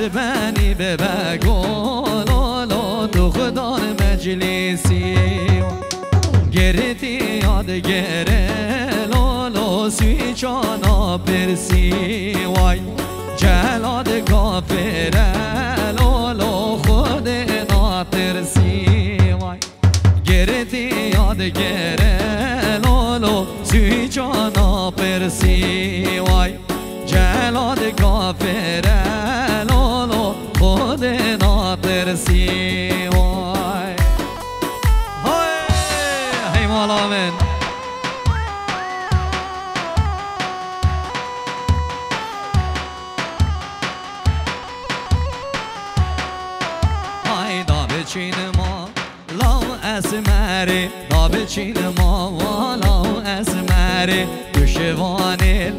بنی به بگولولو تو خدار مجلسی گردی یاد گره لولو سوی چانا پرسی وای جلاد گافره لولو خود ناترسی وای گردی یاد گره لولو سوی چانا پرسی وای جلاد گافره لولو خود ناترسی وای های مولا من های دا بچین ما لاو اسمره دا بچین ما والاو اسمره دشوانه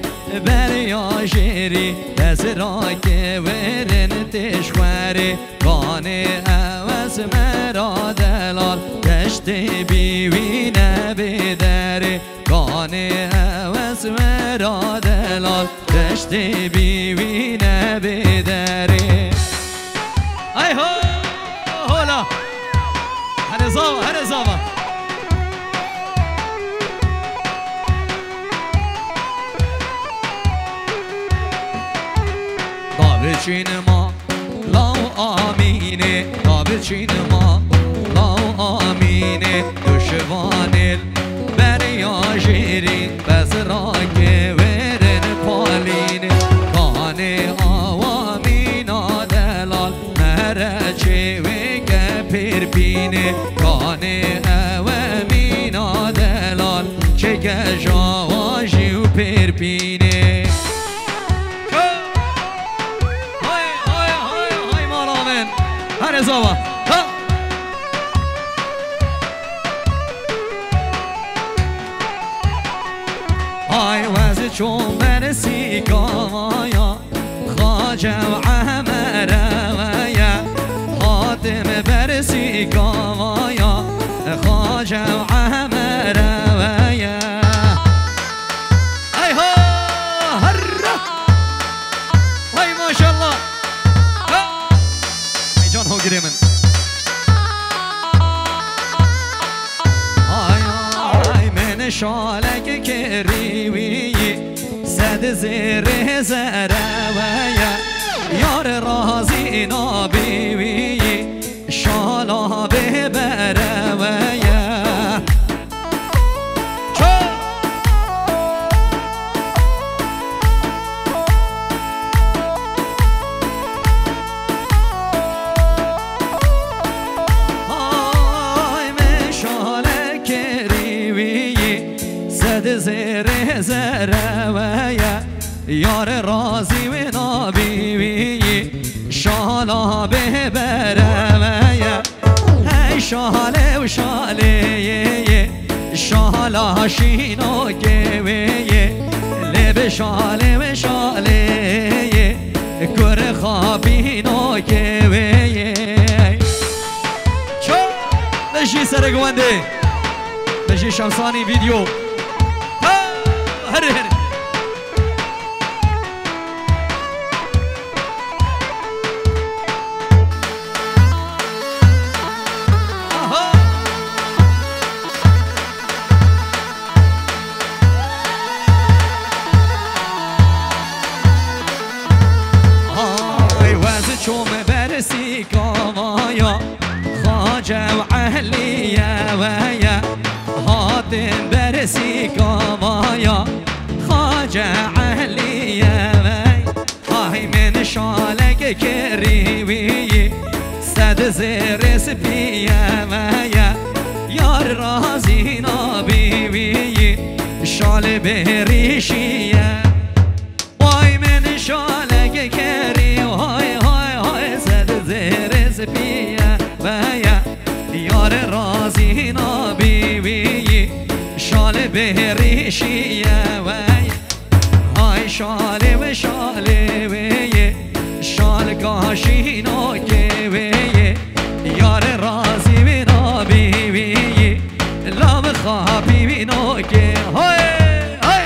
بریا شیری دست را که ورن تشخوری گانه اوز مرا دلال دشت بیوینه بدره گانه اوز مرا دلال دشت بیوینه بدره ای هو هولا هنزاوا هنزاوا بچین ما لاو آمینه دا بچین ما لاو آمینه دشوانل بریا شیرین بس را که ورن پالینه کانه آوامینا دلال مرچه وگه پرپینه کانه آوامینا دلال چه گجاواشی و پرپینه زاوا های وز چون برسی کامایا خواجه و عمره ویا حاتم برسی کامایا خواجه و عمره ویا ای ها هر های ماشاءالله جان هو گیره من آی من شالک که ریوی زد زیر زره ویا یار رازی نابیوی شالا ببره ویا زیر زره ویا یار رازی و نابیوی شالا ببره ویا ای شاله و شاله شالا شینو گویه لب شاله و شاله گر خوابینو گویه چو بشی سرگونده بشی شمسانی ویدیو هره هره های وز چوم برسی کامایا خواجه و اهلیه ویا حاتم برسی کامایا خواجه اهلیه وی های من شالک کریوی صد زیر سپیه ویا یار رازی نابیوی شال بریشیه وای من شالک کری های های های صد زیر سپیه ویا یار رازی نابیوی شال بریشیه وی های شاله و شاله وی شال کاشینو که وی یار رازی و نابیوی لام خوابی وینو که های های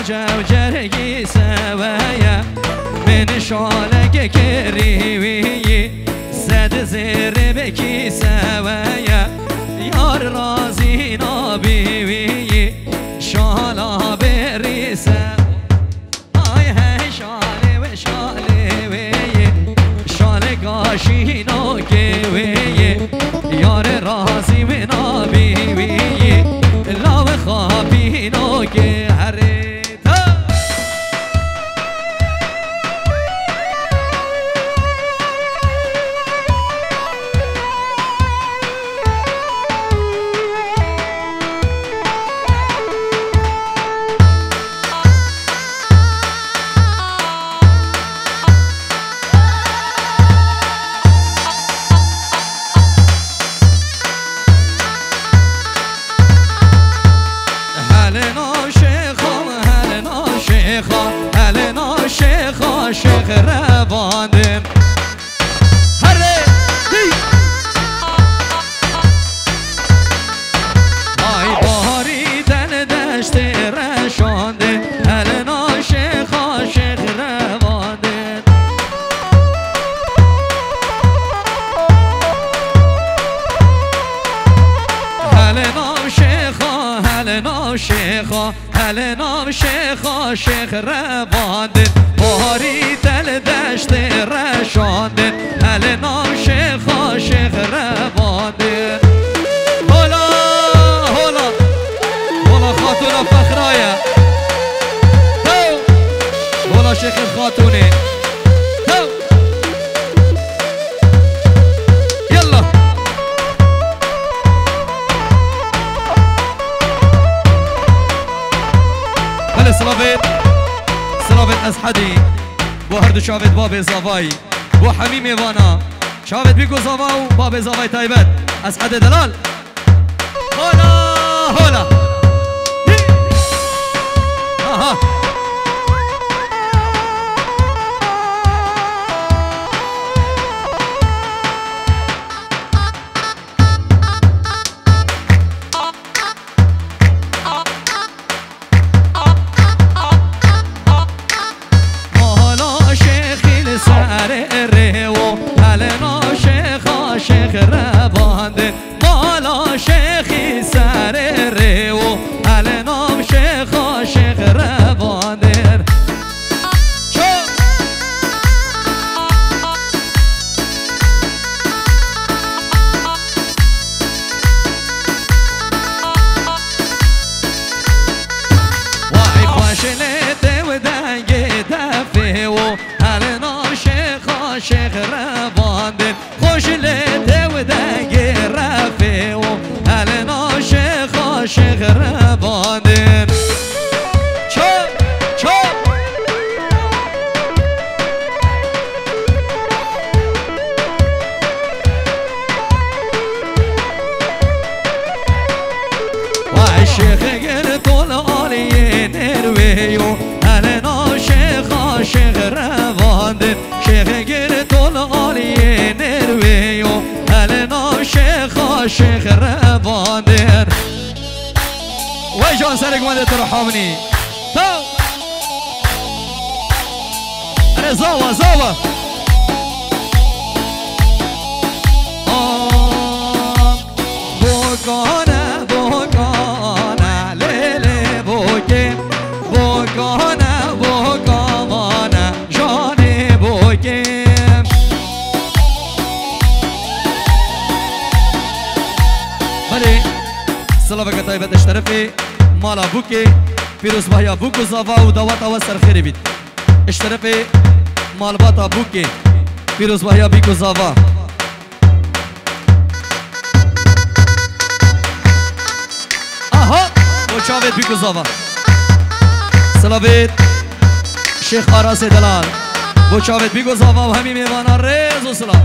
خواجه و جرگی سوایه من شالک کریوی زد زیر بکی سوایه یار رازی نابیوی شالا بری سوایه آی هی شاله و شاله وی شاله گاشینو که وی یار رازی و نابیوی لاو خوابینو که هره شیخ رواندن هره آی باری دن دشت رشاندن هلنا شیخا شیخ رواندن هلنا شیخا هلنا شیخا هلنا شیخا شیخ رواندن باری دل دشت رشاندن هل نام شیخا شیخ رواندن هلا هلا هلا خاتون فخرایه هلا شیخ خاتونه یلا هلا سلافت از حدی بو هر دو شاوید باب زاوایی بو حمیم وانا شاوید بیگو زاوا و باب زاوای تایبت از حد دلال هولا هولا آها شیخ رواندن مالا شیخی سر ریو هل نام شیخا شیخ رواندن وای خوشلته و دنگ دفه و هل نام شیخا شیخ رواندن خوشلته و دنگ رفه و هل نام شیخا شیخ رواندن وای شیخ گر طول آلیه نروی و هل نام شیخا شیخ رواندن شیخ گر طول آلیه نروی و هل نام شیخا شیخ رواندن وای جان سرک ماده ترحمنی اره زاوا زاوا بوکانه بوکانه لیلی بوکی بوکانه بوکانه جانی بوکی بله سلام کتایبت اشترفی مالا بوکی پیروز بایا بوکو زاوا و دواتا و سرخیری بید اشترفی مالباتا بوکی پیروز بایا بیکو زاوا آها وچاوید بیکو زاوا سلامت شیخ آراس دلال وچاوید بیکو زاوا و همین میوانا ریز و سلام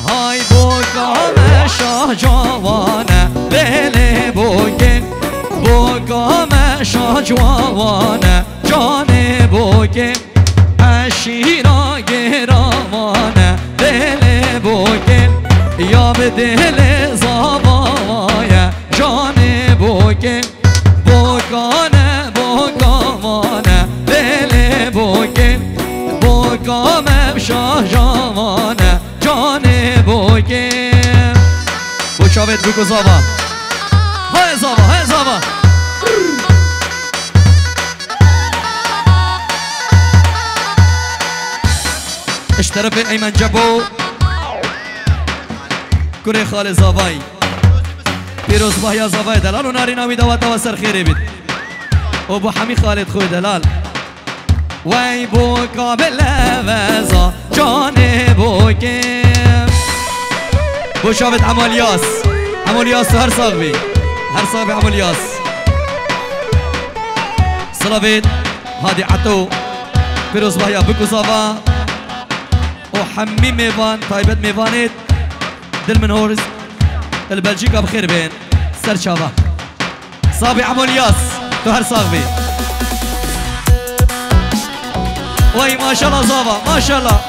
های بوکام شاه جوانه لیلی بوکه بوکام شاه جوانه جان بوکه اشیرا گرامانه دل بوکه یا به دل زابایه جان بوکه بوکانه بوکام شاه جوانه جانه بوکه بو شاوید بگو زاوا های زاوا های زاوا اشترف ایمن جبو کره خال زاوای پیروز بایا زاوای دلال و ناری نامی دوات و سر خیری بید و بو حمی خالد خوی دلال وی بو قابل وزا جان بو کم بو شابت عمالیاس عمالیاس هر صاحبی هر صاحبی عمالیاس صلابید هادی عطو پیروز بایا بکو زاوا و حمی میوان طایبت میوانید دل من هورز البلجيكا بخير بين سر شابا صابي عمولياس تو هر صاحبي وي ما شاء الله صابا ما شاء الله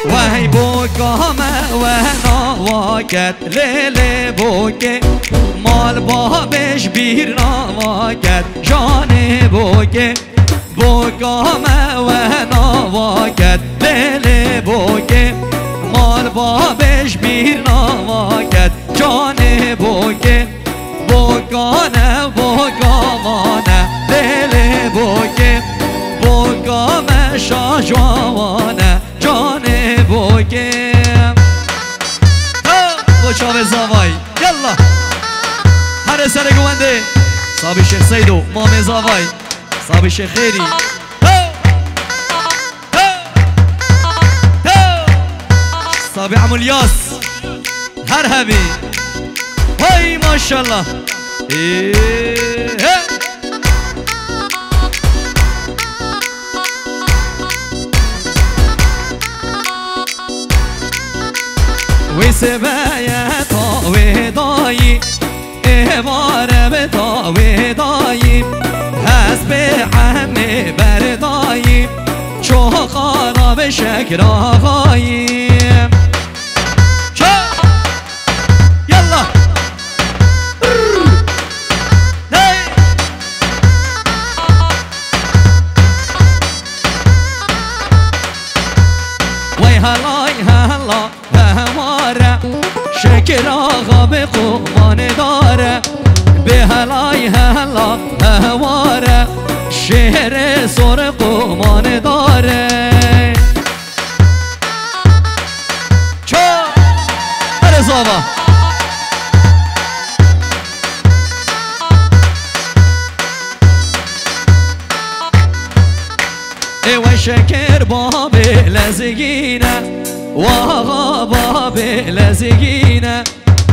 وهي بوكا ما وهنا واكت ليلي بوكي مال بابش بيرنا واكت جاني بوكي بوكا ما وهنا واكت ليلي بوكي مال بابش بيرنا واكت جاني بوكي بوكانا بوكامانا ليلي بوكي بوكا ما شاجوانا جاني بوكي بو شاوي زاواي يلا هر سر قواندي صابي شيخ سيدو مامي زاواي صابي شيخ خيري صابي عمولياس هرهبي هاي ما شاء الله وسبايا طاوي ضايي إبارة بطاوي ضايي حسب عمي بردايي شو خراب شكرا غايم يلا وي هلاي هلا همارة شكرا غاب قمان داره بهلاي هلا همارة شهر سر قمان داره چو ارزاوا ای شکر باب لزگینه واغا باب لزگینه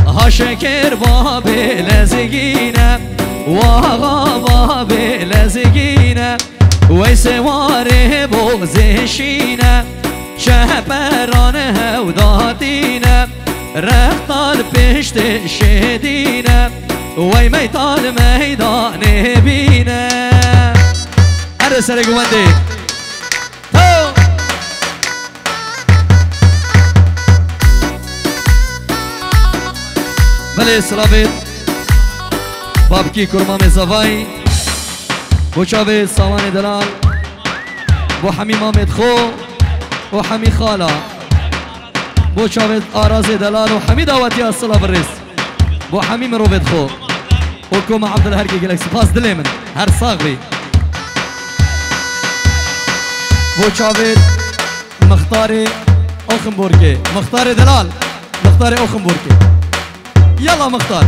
ها شکر باب لزگینه واغا باب لزگینه وی سواره بوزشینه شهبرانه هوداتینه رختال پشت شدینه وی میتال میدان بینه هر سر گوانده بله سلابت بابکی کرمام زوای بو چاوه سامان دلال بو حمی مامد خو بو حمی خالا بو چاوه آراز دلال و حمی دعوتی از صلاب الرس بو حمی مروبت خو و کم عبدالهرکی گلکسی پاس دلی من هر ساغوی بو چاوه مختار اوخنبورگه مختار دلال مختار اوخنبورگه يلا مختار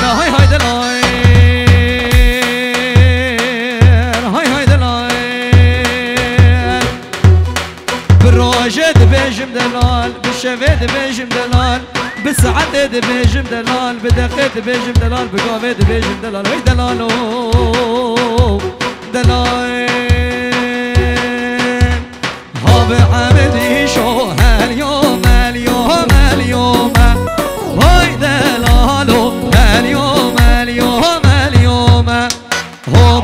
هاي هاي دلاي هاي هاي دلاي بالروجد بيجم دلال بالشفيد بيجم دلال بسعد بيجم دلال بدقيت بيجم دلال بقافيت بيجم دلال هي دلالو دلال هاب عبدي شو هاليوم اليوم اليوم هاي دلالو اليوم اليوم اليوم هاب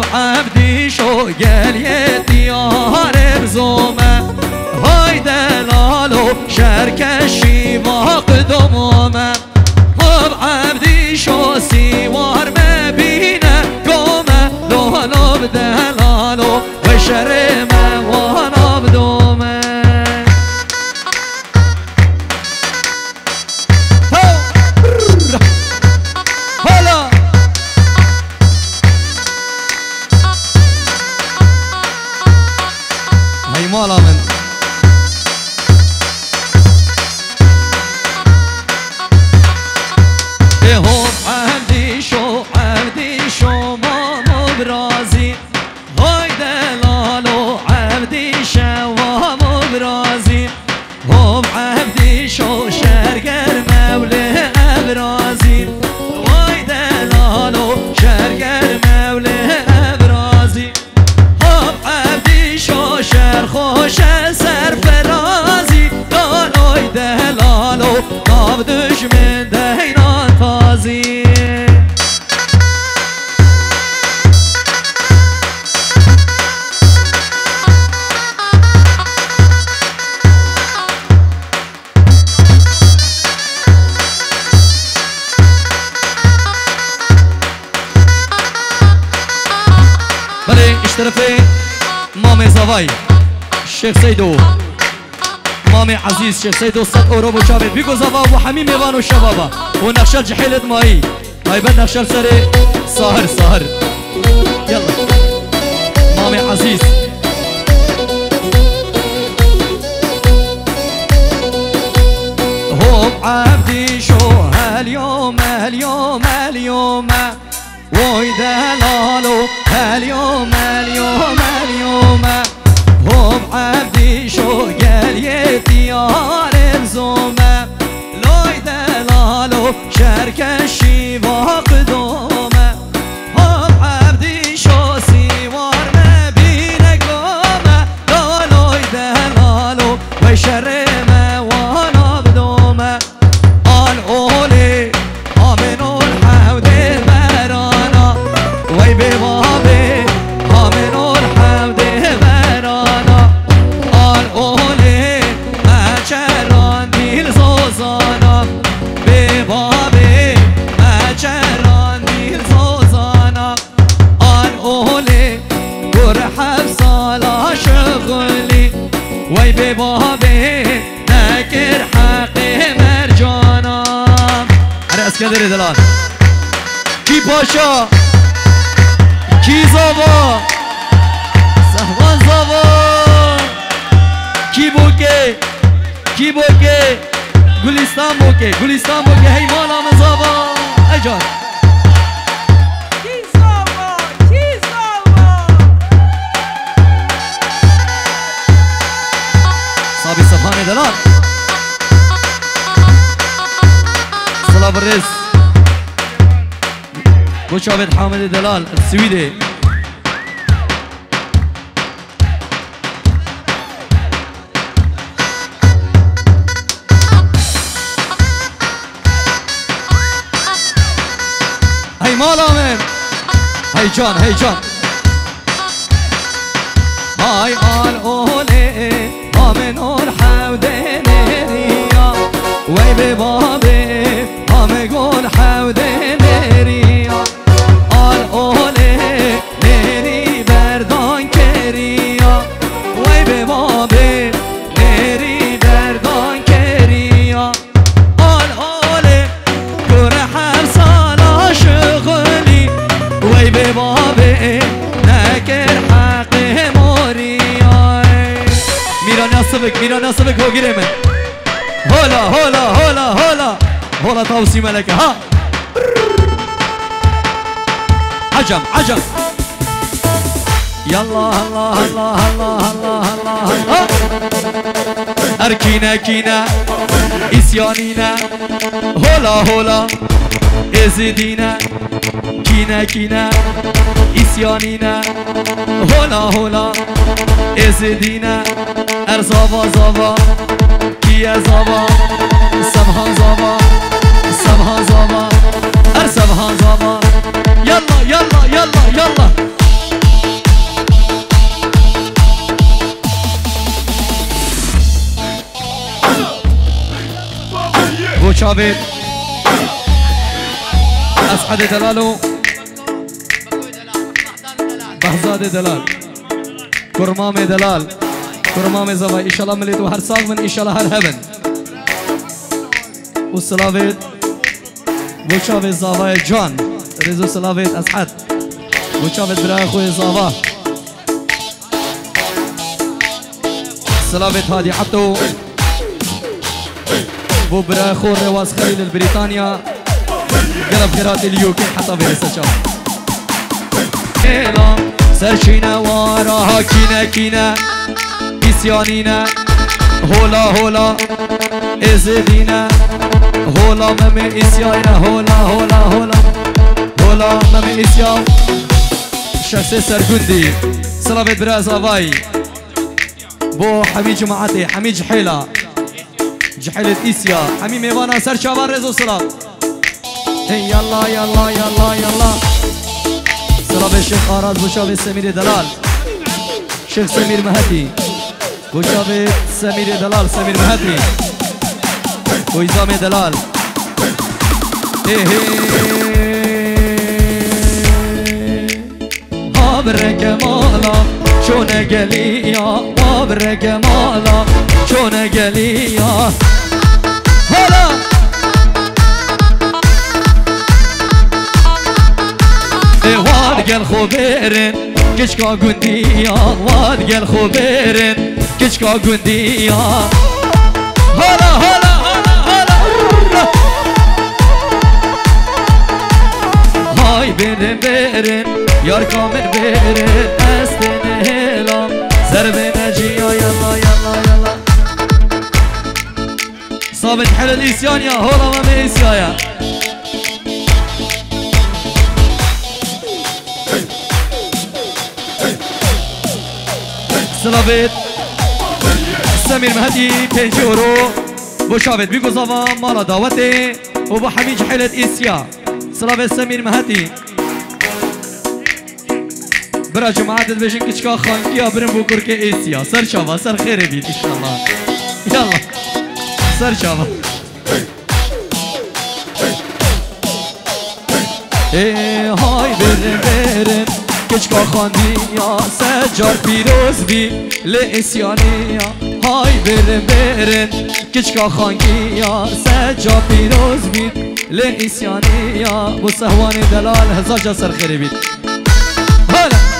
دیار بزومه های دلالو شرکشی واقدمومه خب عبدی شو سیوار مبینه قومه لولو بدلالو و شرمه وانا بدومه هلا هاي مالا من هم عبدي شو مامو برازي هاي دلالو عبدي شو مامو برازي هم عبدي شو شرقر مولي ابرازي هاي دلالو شرقر مولي ابرازي هم عبدي شو شر خوش سر فرازي دالوي دلالو قاب دشمن دهينا تازي اشترفي مامي زواي الشيخ سيدو مامي عزيز شيخ سيدو 100 اورو بوشابت بيكو زوا ابو حميم يبانو الشبابه ونخشل جحيلة ماي هاي بدنا نخشل سري سهر يلا مامي عزيز هم عبدي شو هاليوم وي دلالو اليوم هم عبدي شو قال يتيار بزومه لوي دلالو شركشي واقدومه هم عبدي شو سيوار مبينه قومه لوي دلالو وشرمه وانا بدومه الأولي آمنو الحمد برانا وي ببابي آمنو الحمد برانا الأولي ما چران دیل زوزانا ببابي ما چران دیل زوزانا الأولي قرحب سالا شغلي وي ببابي نكر حقي مرجانا أنا اسكندري دلال کی پاشا کی زاوا سهوان زاوا کی بوکه گلستان بوکه هی مالا من زاوا اجان کی زاوا صابي صفحان دلال صلاة الرئيس بوشابت حامد دلال السويدي هاي مالا من هاي جان هاي آل أولي آمن الحودي نيريا وي ببابي آمن الحودي نيريا آل أولي نيري بردان كريا وي ببابي نيري بردان كريا آل أولي كرحب سالا شغلي وي ببابي نكر حقي موريا میران نصبك هو گیره من هولا توسی ملکه ها عجم يلا الله اركينا اسيانينا هولا ازدينا كينا اسيانينا هولا ازدينا ارزابا كيا زابا سبحان زابا ارسبحان زابا يلا شافت اسعد دلالو بهزاد دلال كرمام دلال كرمام زواي ان شاء الله مليتو هر ساق من ان شاء الله هر هبن والسلافت وشافت زواي جان رزو سلافت اسعد وشافت برا اخوي زوا سلافت هادي حطو بو برا اخو رواز خليل البريطانيا قلب خيرات اليوكي حتى فيرسا شاف سرشينا وراها كينا كينا إسيانينا هولا هولا إزدينا هولا ممي إسيانا هولا هولا هولا هولا ممي إسيان شخص سرقندي سلافت برازافاي بو حمي جماعتي حمي جحيلة جحيلة إسيا حمي ميوانا سر شابان رزو سلام يلا يلا يلا يلا سلام الشيخ آراز بوشاب سمير دلال شيخ سمير مهدي بوشاب سمير دلال سمير مهدي وإزام دلال هابرك مالا شون قليا هابرك مالا شون قليا هلا واد قال خبيرن كشكا قنديا واد قال خبيرن كشكا قنديا هلا هلا هلا هلا هاي بيرن بيرن يار كامل بيرن استن هلا زرب نجيا يلا يلا يلا صابت حل الإسيان يا هلا ما ميسيا سلافت سمير مهدي بيجورو بوشافت بيكو زافا مالا دعوتي وبو حميد حيلة إسيا سلافت سمير مهدي برا جماعة البيشن كشكا خانكيا برن بو كركي إسيا سر شافا سر خير بيت إن شاء الله يلا سر شافا إيه هاي برن برن كشكا خانديا سجار پیروز بی لإسيانيا هاي برن برن كشكا خانكيا سجار پیروز بی لإسيانيا بسهوان دلال هزاجا سر خيري بيت هلا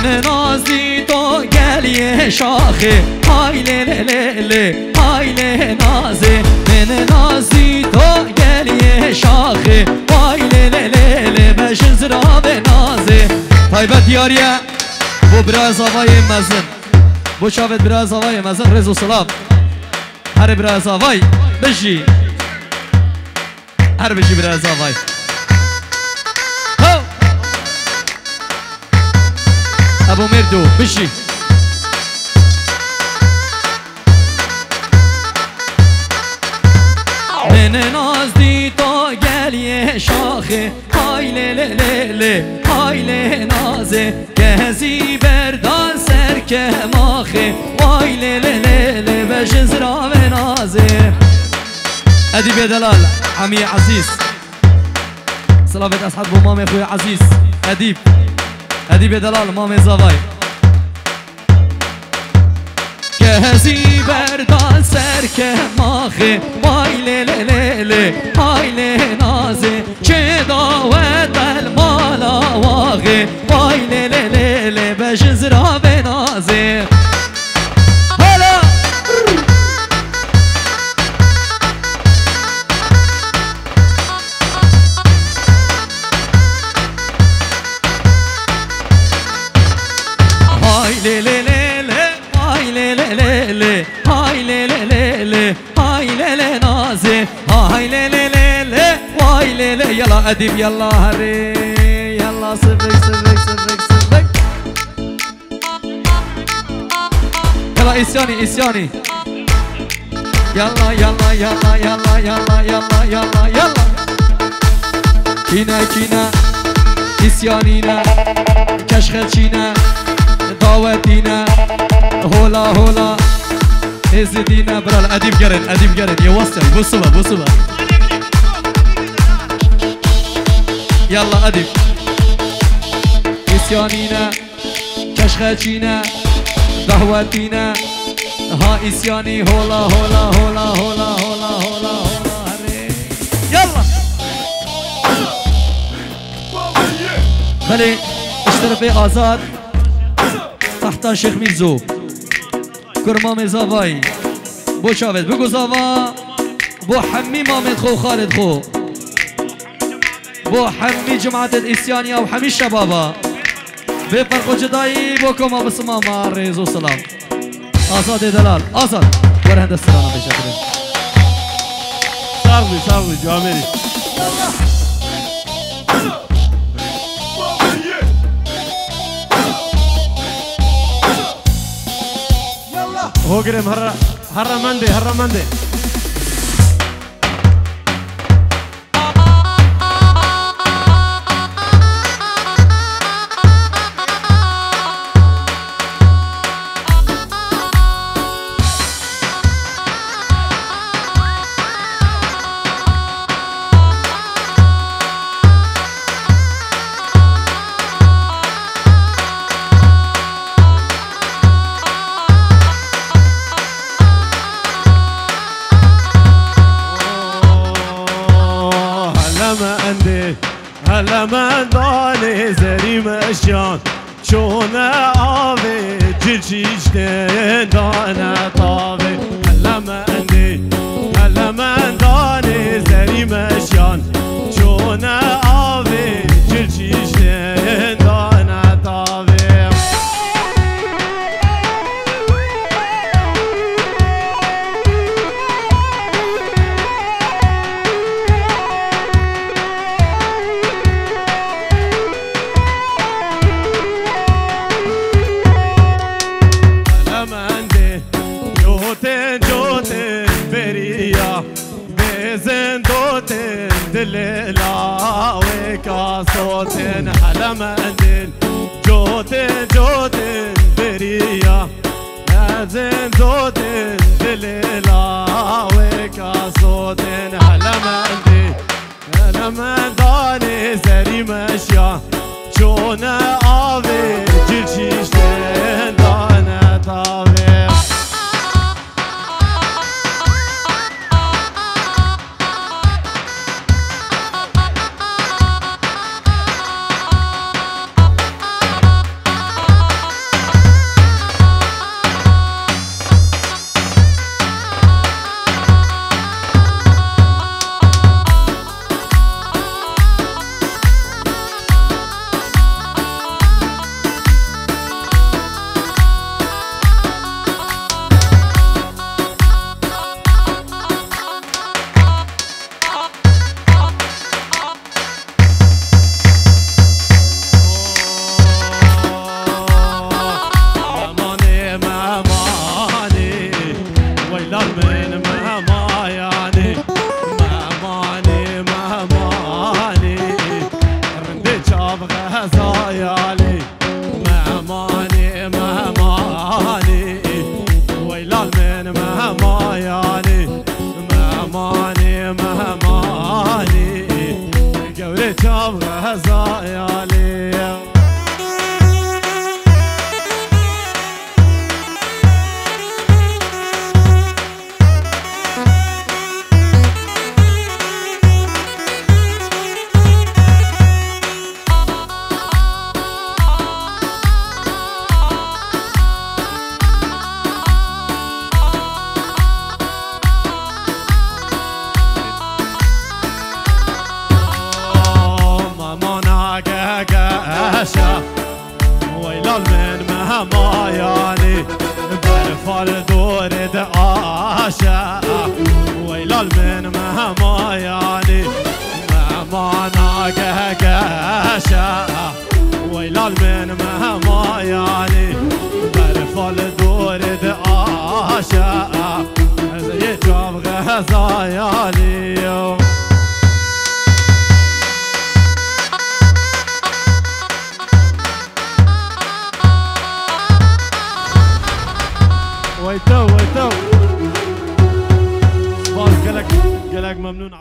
من نازي تو قالي شاخي هاي لي لي لي هاي لي نازي من نازي تو قالي شاخي هاي لي لي لي باش زراب نازي طيبة دياريا بو برازاواي مزن بو شافت برازاواي مزن رزو سلام هر برازاواي بجي هر بجي برازاواي ابو مردو بشي من نازدي تو قالي شاخي هاي لي لي لي هاي لي نازي كهزي بردان سر كماخي هاي لي لي لي باش زرا نازي ادي بدلال عمي عزيز سلامت اصحاب مامي اخويا عزيز اديب اديب دلال مامي زواي كهزي بردان سر كماخي واي لي لي لي هاي لي نازي چه داوت المالا واغي واي لي لي لي باش زرا بنازي هلا هاي لي لي لي هاي لي لي لي هاي لي لي لي هاي لي لي نازي هاي لي لي لي واي لي لي يلا اديب يلا هري يلا صفق صفق صفق صفق يلا اسياني اسياني يلا يلا يلا يلا يلا يلا يلا يلا كينا كينا إسيانينا كشخلشينا دعوتينا هولا هولا إزدينا برال أديب قرن يوصل بوصبا يلا أديب إسيانينا كشخلشينا دعوتينا ها إسياني هولا هولا هولا هولا هولا هولا هولا يلا خلي اشترفي آزاد تحت شيخ ميزو كرمام زافاي بو شافت بقو زافا بو حمي مامد خو خالد خو بو حمي جماعة الإسيانية وحمي الشبابة بفرق جداي بوكم أبو مع ريزو سلام آزاد دلال آزاد ورهند السلام بشكل صاروا جوامري هو قريم هرا مندي هلا من داني زري مشان شونا آوي جلشيشتين دانا طاوي هلا من داني زري مشان شونا آوي جلشيشتين دانا طاوي جوتن بريا بزن دوتن دللا وكاسوتن على مندن جوتن بريا بزن دوتن دللا وكاسوتن على منداني زري مشيا شونا آوي جلشيشتن دانا طاوي ويلال من مهما يعني برفال دورد آشا ويلال من مهما يعني مهما ناقه قاشا ويلال من مهما يعني برفال دورد آشا زي جاب غزايالي ويتو باز قالك ممنون